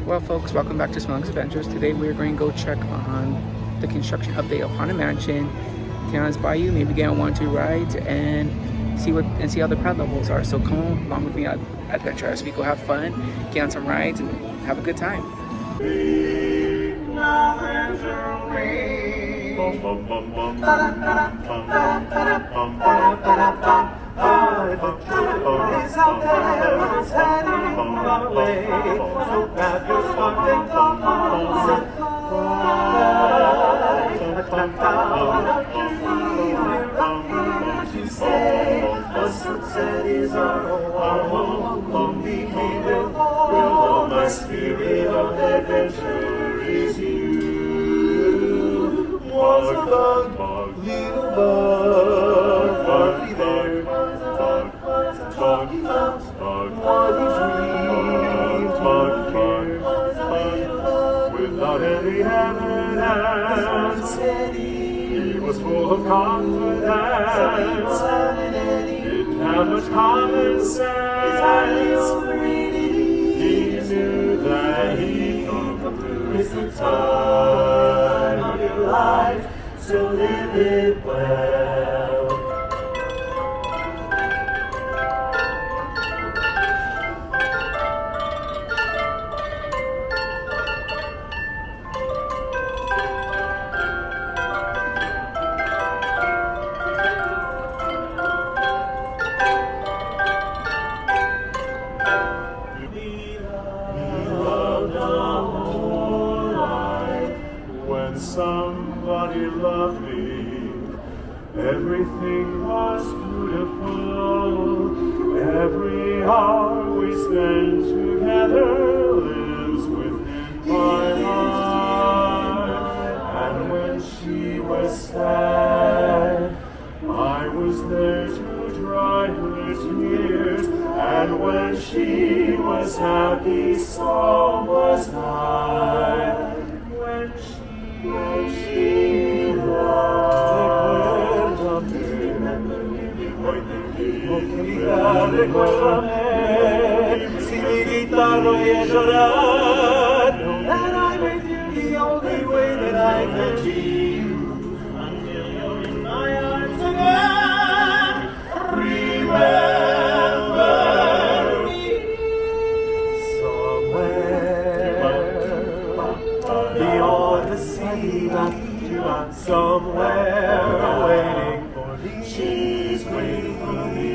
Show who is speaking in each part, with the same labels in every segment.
Speaker 1: Well folks, welcome back to Smuggler Adventures. Today we're going to go check on the construction update of Haunted Mansion, Tiana's Bayou, maybe get on 1 or 2 rides and see how the crowd levels are. So come along with me on adventure as we go have fun, get on some rides and have a good time.
Speaker 2: It's out there, it's heading our way. So grab your sparkling thumbs and fly. We're to stay. The sunset is our home. Only we will go. My spirit of adventure is you. Was a bug, little bug, are we there? Talking about what he dreamed, without any evidence, he was full of confidence, didn't have much common sense, he knew that he'd come through. It's the time of your life, so live it well. Somebody loved me, everything was beautiful, every hour we spend together lives within my heart, and when she was sad, I was there to dry her tears, and when she was happy, so was I, when she loved me. Recuérdame, si mi guitarra oye llorar, know that I'm with you the only way that I can be you, until you're in my arms again. Remember me somewhere beyond the sea, somewhere waiting for me. She's waiting for me.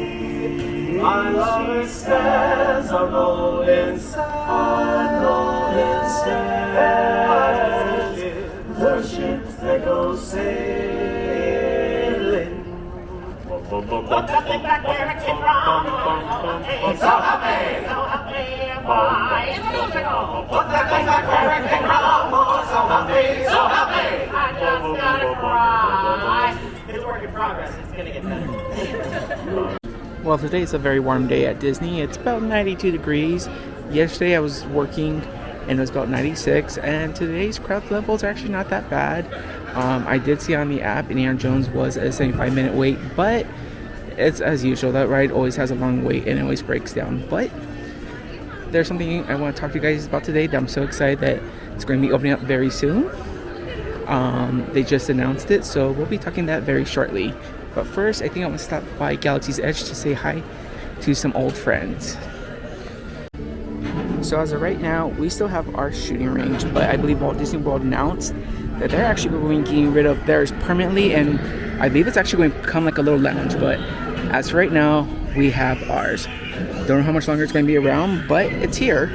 Speaker 2: My lover stands on golden sands, the ships that go sailing.
Speaker 3: Put that thing back where it came from. So happy, why? It's musical. Put that thing back where it came from. So happy. I just gotta cry. It's a work in progress. It's gonna get better.
Speaker 1: Well, today is a very warm day at Disney. It's about 92 degrees. Yesterday I was working and it was about 96, and today's crowd levels are actually not that bad. I did see on the app Indiana Jones was a 75-minute wait, but it's as usual, that ride always has a long wait and it always breaks down. But there's something I want to talk to you guys about today that I'm so excited that it's going to be opening up very soon. They just announced it, so we'll be talking that very shortly. But first, I think I'm going to stop by Galaxy's Edge to say hi to some old friends. So as of right now, we still have our shooting range, but I believe Walt Disney World announced that they're actually going to be getting rid of theirs permanently, and I believe it's actually going to become like a little lounge. But as of right now, we have ours. Don't know how much longer it's going to be around, but it's here.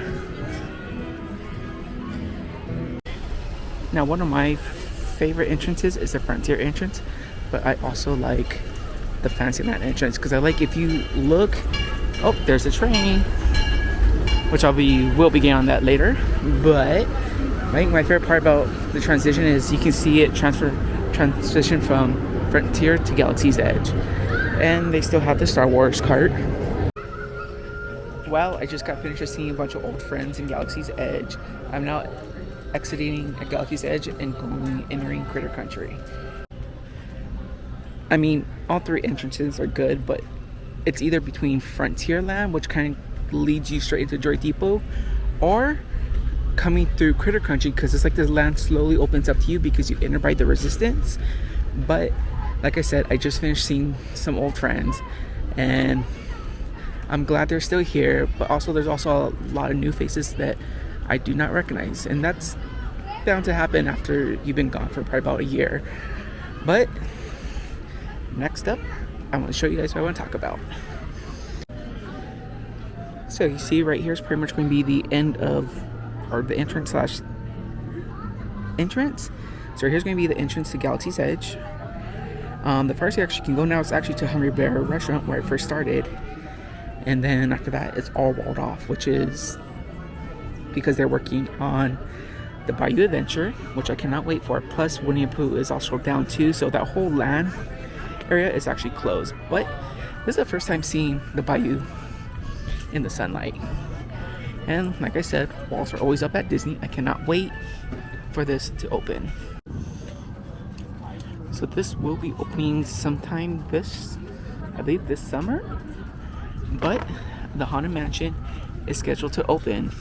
Speaker 1: Now, one of my favorite entrances is the Frontier entrance, but I also like the Fantasyland entrance because I like, if you look, oh, there's a train, which will be getting on that later. But I think my favorite part about the transition is you can see it transition from Frontier to Galaxy's Edge, and they still have the Star Wars cart. Well, I just got finished seeing a bunch of old friends in Galaxy's Edge. I'm now exiting at Galaxy's Edge and entering Critter Country. I mean, all three entrances are good, but it's either between Frontierland, which kind of leads you straight into Droid Depot, or coming through Critter Country because it's like the land slowly opens up to you because you enter by the resistance. But like I said, I just finished seeing some old friends, and I'm glad they're still here, but also there's also a lot of new faces that I do not recognize, and that's bound to happen after you've been gone for probably about a year. But next up, I'm going to show you guys what I want to talk about. So you see right here is pretty much going to be the end of, or the entrance slash entrance. So here's going to be the entrance to Galaxy's Edge. The first you actually can go now is actually to Hungry Bear restaurant where I first started. And then after that, it's all walled off, which is because they're working on the Bayou Adventure, which I cannot wait for. Plus, Winnie the Pooh is also down too, so that whole land area is actually closed. But this is the first time seeing the Bayou in the sunlight. And like I said, walls are always up at Disney. I cannot wait for this to open. So this will be opening sometime I believe this summer. But the Haunted Mansion is scheduled to open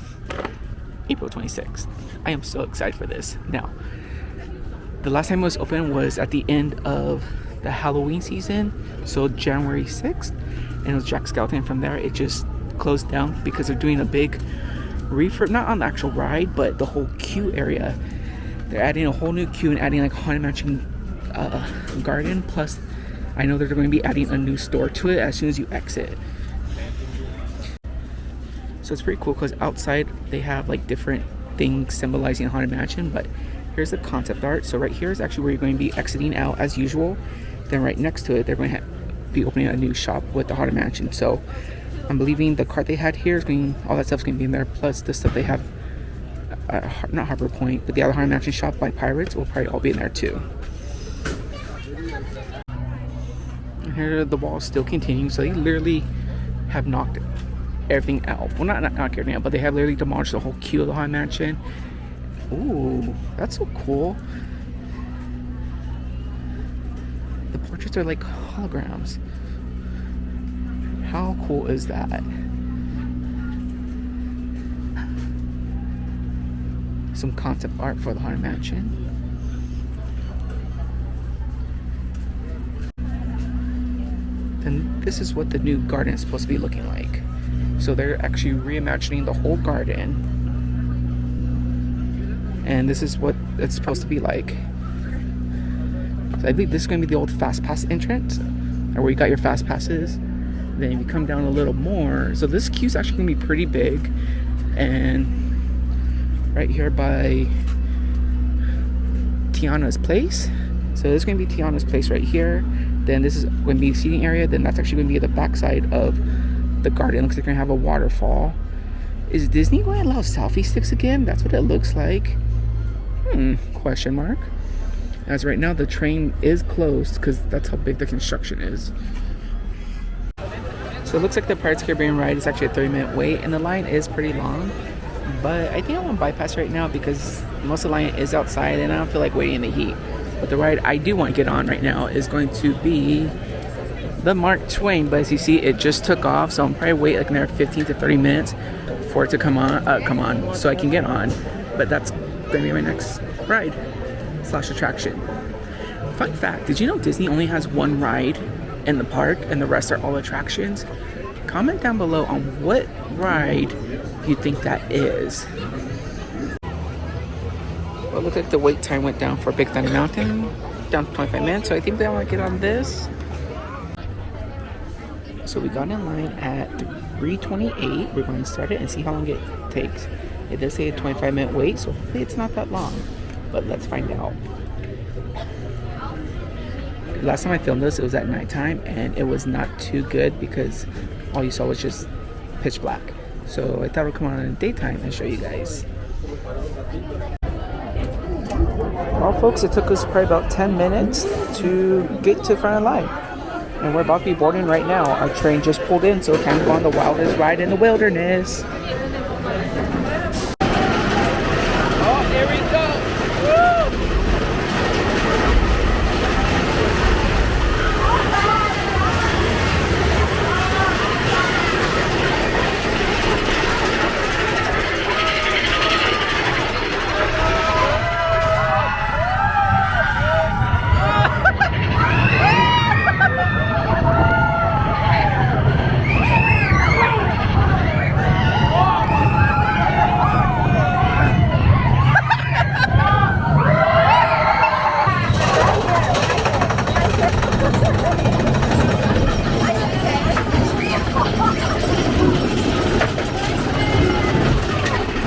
Speaker 1: April 26th. I am so excited for this. Now, the last time it was open was at the end of the Halloween season, so January 6th, and it was Jack Skellington. From there, it just closed down because they're doing a big refurb, not on the actual ride, but the whole queue area. They're adding a whole new queue and adding like Haunted Mansion garden. Plus, I know they're going to be adding a new store to it as soon as you exit. So it's pretty cool because outside they have like different things symbolizing Haunted Mansion, but here's the concept art. So right here is actually where you're going to be exiting out as usual. Then right next to it, they're going to be opening a new shop with the Haunted Mansion. So I'm believing the cart they had here is going, all that stuff's going to be in there, plus the stuff they have, not Harbor Point, but the other Haunted Mansion shop by Pirates will probably all be in there too. And here the walls still continuing, so they literally have knocked everything out. Well, not everything out, but they have literally demolished the whole queue of the Haunted Mansion. Ooh, that's so cool. The portraits are like holograms. How cool is that? Some concept art for the Haunted Mansion. Then this is what the new garden is supposed to be looking like. So they're actually reimagining the whole garden, and this is what it's supposed to be like. So I believe this is going to be the old Fast Pass entrance, or where you got your Fast Passes. Then if you come down a little more, so this queue is actually going to be pretty big, and right here by Tiana's place. So this is going to be Tiana's place right here. Then this is going to be the seating area. Then that's actually going to be the backside of the garden. Looks like they're gonna have a waterfall. Is Disney going to allow selfie sticks again? That's what it looks like. Question mark. As right now, the train is closed because that's how big the construction is. So it looks like the Pirates of the Caribbean ride is actually a 30-minute wait, and the line is pretty long. But I think I want to bypass right now because most of the line is outside, and I don't feel like waiting in the heat. But the ride I do want to get on right now is going to be the Mark Twain, but as you see, it just took off, so I'm probably wait like another 15 to 30 minutes for it to come on, so I can get on. But that's going to be my next ride slash attraction. Fun fact: did you know Disney only has one ride in the park, and the rest are all attractions? Comment down below on what ride you think that is. Well, it looks like the wait time went down for Big Thunder Mountain, down to 25 minutes. So I think they want to get on this. So we got in line at 3:28. We're going to start it and see how long it takes. It does say a 25-minute wait, so hopefully it's not that long. But let's find out. Last time I filmed this, it was at nighttime, and it was not too good because all you saw was just pitch black. So I thought it would come on in the daytime and show you guys. Well, folks, it took us probably about 10 minutes to get to the front of the line. And we're about to be boarding right now. Our train just pulled in, so we're kind of go on the wildest ride in the wilderness. Oh, here we go! Woo!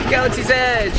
Speaker 1: Galaxy's Edge.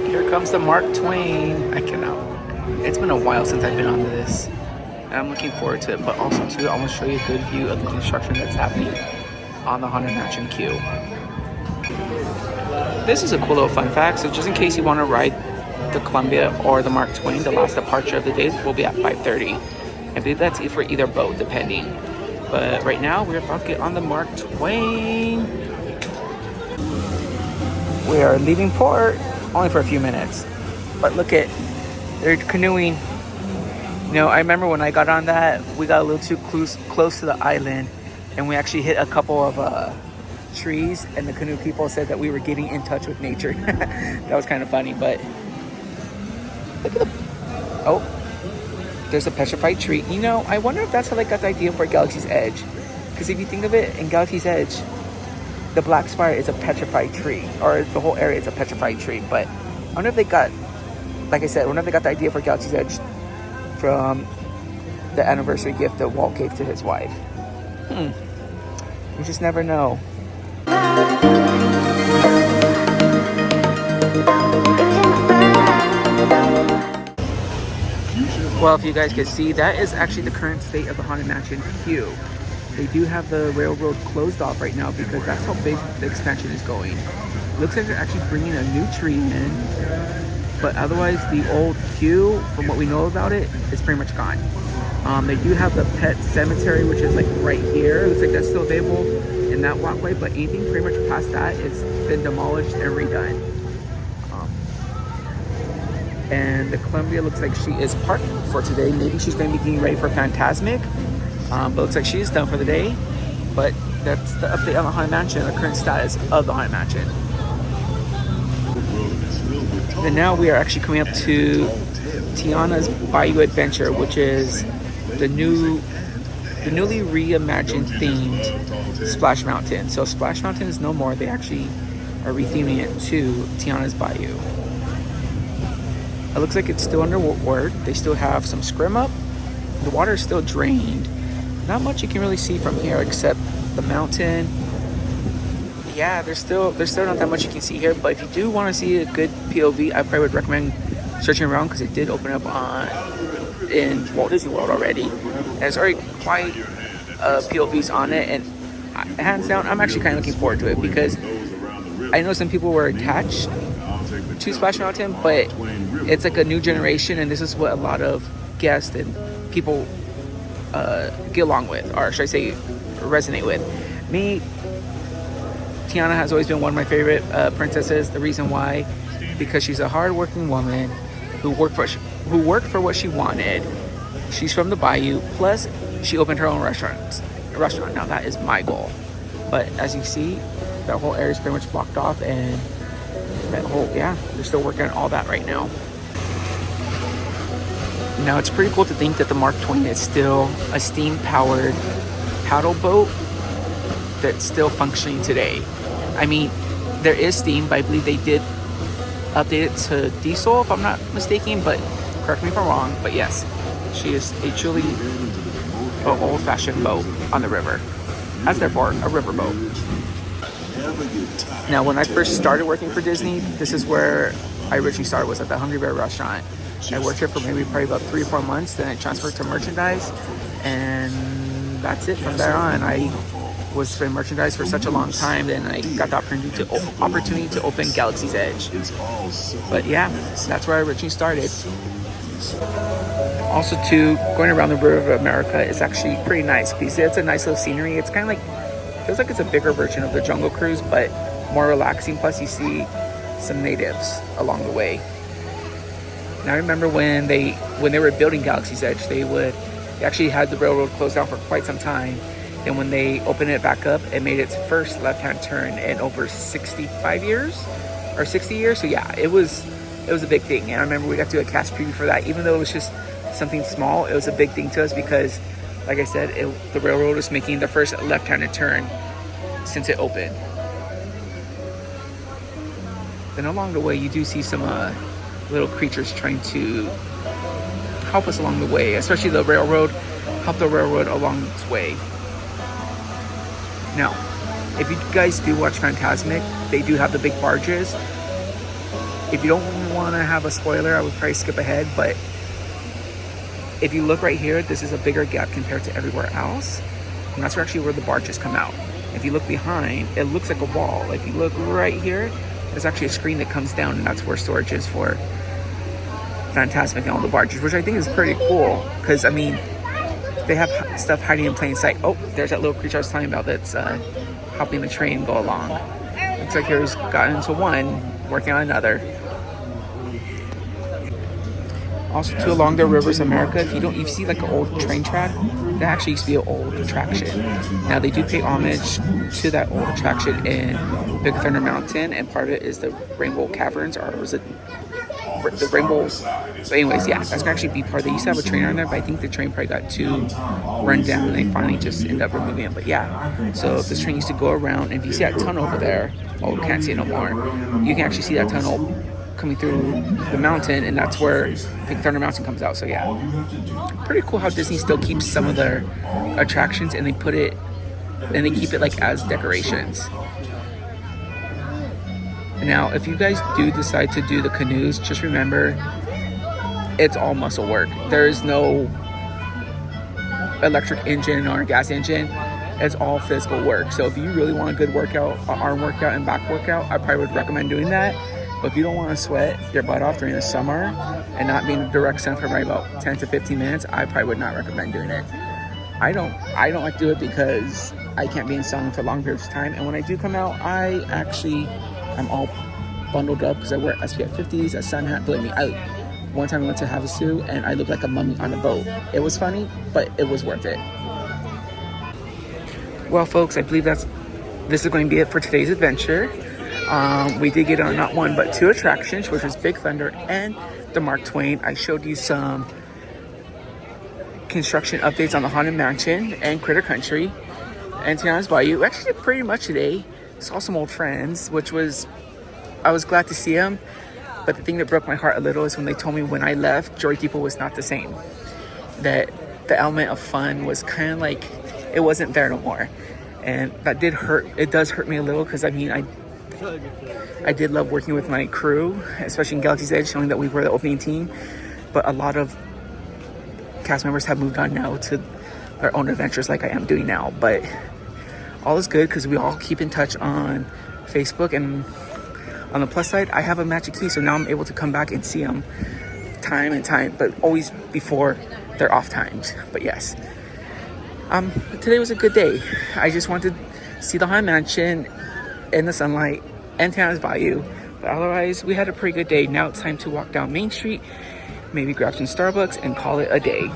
Speaker 1: Here comes the Mark Twain. I cannot. It's been a while since I've been on this, and I'm looking forward to it. But also too, I want to show you a good view of the construction that's happening on the Haunted Mansion queue. This is a cool little fun fact. So just in case you want to ride the Columbia or the Mark Twain, the last departure of the day will be at 5:30. I believe that's for either boat, depending. But right now, we're about to get on the Mark Twain. We are leaving port only for a few minutes. But look at, they're canoeing. You know, I remember when I got on that, we got a little too close to the island, and we actually hit a couple of trees, and the canoe people said that we were getting in touch with nature. That was kind of funny, but look at the, oh, there's a petrified tree. You know, I wonder if that's how they got the idea for Galaxy's Edge. Because if you think of it, in Galaxy's Edge, the Black Spire is a petrified tree, or the whole area is a petrified tree. But I wonder if they got, like I said, I wonder if they got the idea for Galaxy's Edge from the anniversary gift that Walt gave to his wife. You just never know. Well, if you guys can see, that is actually the current state of the Haunted Mansion queue. They do have the railroad closed off right now because that's how big the expansion is going. Looks like they're actually bringing a new tree in, but otherwise the old queue, from what we know about it, is pretty much gone. They do have the pet cemetery, which is like right here. Looks like that's still available in that walkway, but anything pretty much past that, it's been demolished and redone. And the Columbia looks like she is parked for today. Maybe she's going to be getting ready for Fantasmic. But looks like she's done for the day. But that's the update on the Haunted Mansion, the current status of the Haunted Mansion. And now we are actually coming up to Tiana's Bayou Adventure, which is the newly reimagined themed Splash Mountain. So Splash Mountain is no more. They actually are retheming it to Tiana's Bayou. It looks like it's still underwater. They still have some scrim up. The water is still drained. Not much you can really see from here except the mountain. Yeah, there's still not that much you can see here. But if you do want to see a good POV, I probably would recommend searching around because it did open up in Walt Disney World already. And there's already quite POVs on it, and hands down, I'm actually kind of looking forward to it because I know some people were attached to Splash Mountain, but it's like a new generation, and this is what a lot of guests and people get along with, or should I say resonate with. Me, Tiana has always been one of my favorite princesses. The reason why, because she's a hard-working woman who worked for what she wanted. She's from the Bayou, plus she opened her own restaurant. Now that is my goal. But as you see, that whole area is pretty much blocked off, and that whole, they're still working on all that right now. Now it's pretty cool to think that the Mark Twain is still a steam-powered paddle boat that's still functioning today. I mean, there is steam, but I believe they did update it to diesel, if I'm not mistaken, but correct me if I'm wrong. But yes, she is a truly old-fashioned boat on the river, as therefore a riverboat. Now, when I first started working for Disney, this is where I originally started, was at the Hungry Bear restaurant. I worked here for probably about 3 or 4 months, then I transferred to merchandise, and that's it from there on. I was been merchandise for such a long time, then I got the opportunity to open Galaxy's Edge. But yeah, that's where I originally started. Also too, going around the River of America is actually pretty nice because it's a nice little scenery. It's kind of like, feels like it's a bigger version of the Jungle Cruise, but more relaxing. Plus you see some natives along the way. And I remember when they were building Galaxy's Edge, they actually had the railroad closed down for quite some time. And when they opened it back up, it made its first left-hand turn in over 65 years or 60 years. So yeah, it was a big thing. And I remember we got to do a cast preview for that. Even though it was just something small, it was a big thing to us because, like I said, the railroad was making the first left-handed turn since it opened. Then along the way, you do see some little creatures trying to help us along the way, especially the railroad, help the railroad along its way. Now, if you guys do watch Fantasmic, they do have the big barges. If you don't want to have a spoiler, I would probably skip ahead, but if you look right here, this is a bigger gap compared to everywhere else, and that's actually where the barges come out. If you look behind, it looks like a wall. If you look right here, there's actually a screen that comes down, and that's where storage is for Fantasmic and all the barges, which I think is pretty cool, because I mean, they have stuff hiding in plain sight. Oh, there's that little creature I was talking about that's helping the train go along. Looks like he's gotten into one, working on another. Also, too, along the Rivers of America, if you see like an old train track, that actually used to be an old attraction. Now they do pay homage to that old attraction in Big Thunder Mountain, and part of it is the Rainbow Caverns, or was it the Rainbow? But anyways, yeah, that's gonna actually be part. They used to have a train on there, but I think the train probably got too run down, and they finally just ended up removing it. But yeah, so this train used to go around, and if you see that tunnel over there, oh, we can't see it no more. You can actually see that tunnel coming through the mountain, and that's where Big Thunder Mountain comes out. So yeah, pretty cool how Disney still keeps some of their attractions, and they keep it like as decorations. Now, if you guys do decide to do the canoes, just remember, it's all muscle work. There is no electric engine or gas engine. It's all physical work. So if you really want a good workout, an arm workout and back workout, I probably would recommend doing that. But if you don't want to sweat your butt off during the summer and not be in the direct sun for about 10 to 15 minutes, I probably would not recommend doing it. I don't like to do it because I can't be in sun for long periods of time. And when I do come out, I'm all bundled up because I wear SPF 50s, a sun hat. Believe me, one time I went to Havasu and I looked like a mummy on a boat. It was funny, but it was worth it. Well, folks, I believe this is going to be it for today's adventure. We did get on not one but two attractions, which was Big Thunder and the Mark Twain. I showed you some construction updates on the Haunted Mansion and Critter Country and Tiana's Bayou. Actually, pretty much today. Saw some old friends, I was glad to see them. But the thing that broke my heart a little is when they told me when I left, Joy Depot was not the same. That the element of fun was kind of like, it wasn't there no more. And that did hurt. It does hurt me a little because I mean, I did love working with my crew, especially in Galaxy's Edge, showing that we were the opening team. But a lot of cast members have moved on now to their own adventures like I am doing now. But all is good because we all keep in touch on Facebook, and on the plus side, I have a magic key, so now I'm able to come back and see them time and time, but always before their off times. But yes, today was a good day. I just wanted to see the Haunted Mansion in the sunlight and Tiana's Bayou, but otherwise we had a pretty good day. Now it's time to walk down Main Street, maybe grab some Starbucks and call it a day.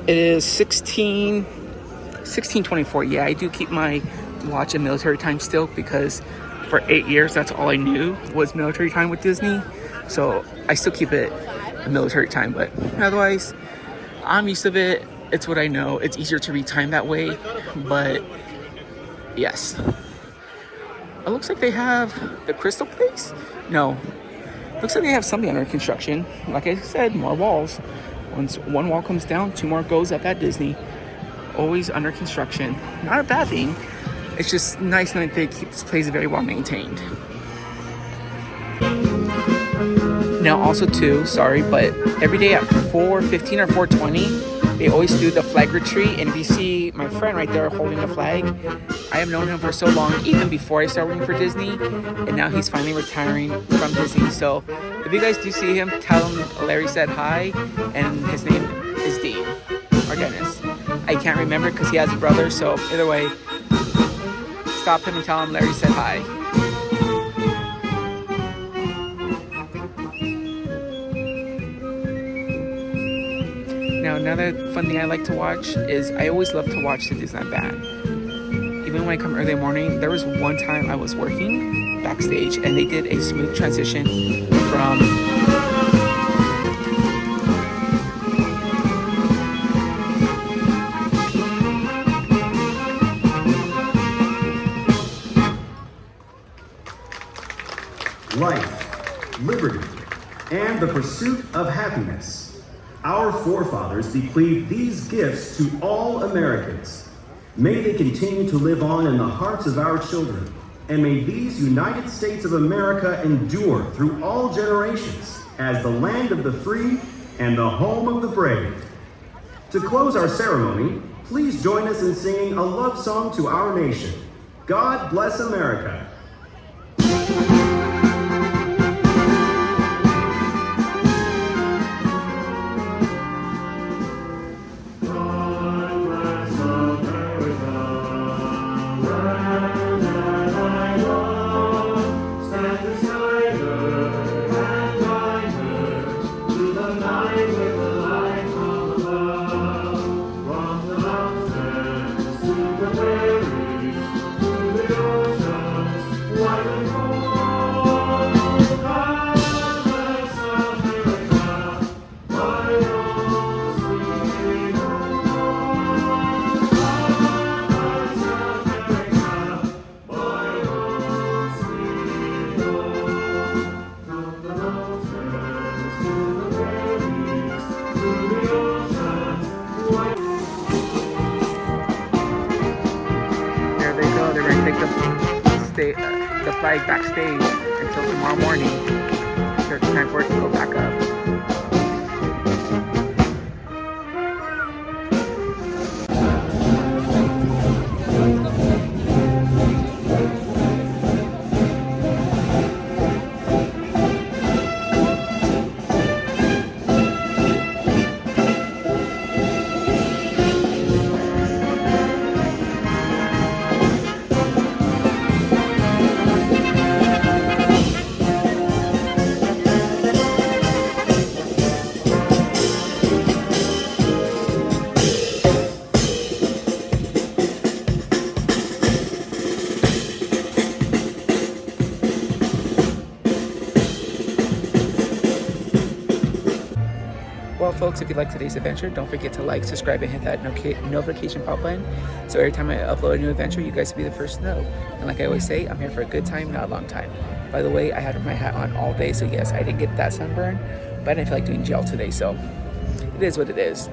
Speaker 1: It is 16:24. Yeah, I do keep my watch in military time still because for 8 years that's all I knew was military time with Disney. So I still keep it in military time, but otherwise I'm used to it. It's what I know. It's easier to read time that way. But yes, it looks like they have the Crystal Place. No, looks like they have something under construction. Like I said, more walls. Once one wall comes down, two more goes up at Disney. Always under construction. Not a bad thing. It's just nice that they keep this place very well maintained. Now also too, sorry, but every day at 4:15 or 4:20, they always do the flag retreat. And if you see my friend right there holding the flag, I have known him for so long, even before I started working for Disney, and now he's finally retiring from Disney. So if you guys do see him, tell him Larry said hi, and his name is Dean or Dennis. I can't remember because he has a brother, so either way, stop him and tell him Larry said hi. Now, another fun thing I like to watch is I always love to watch the Disneyland band. Even when I come early morning, there was one time I was working backstage and they did a smooth transition from
Speaker 4: life, liberty, and the pursuit of happiness. Our forefathers bequeathed these gifts to all Americans. May they continue to live on in the hearts of our children, and may these United States of America endure through all generations as the land of the free and the home of the brave. To close our ceremony, please join us in singing a love song to our nation. God bless America.
Speaker 1: The flag backstage until tomorrow morning. So it's time for it to go back up. Well, folks, if you like today's adventure, don't forget to like, subscribe, and hit that notification pop button. So every time I upload a new adventure, you guys will be the first to know. And like I always say, I'm here for a good time, not a long time. By the way, I had my hat on all day, so yes, I didn't get that sunburn, but I didn't feel like doing gel today, so it is what it is.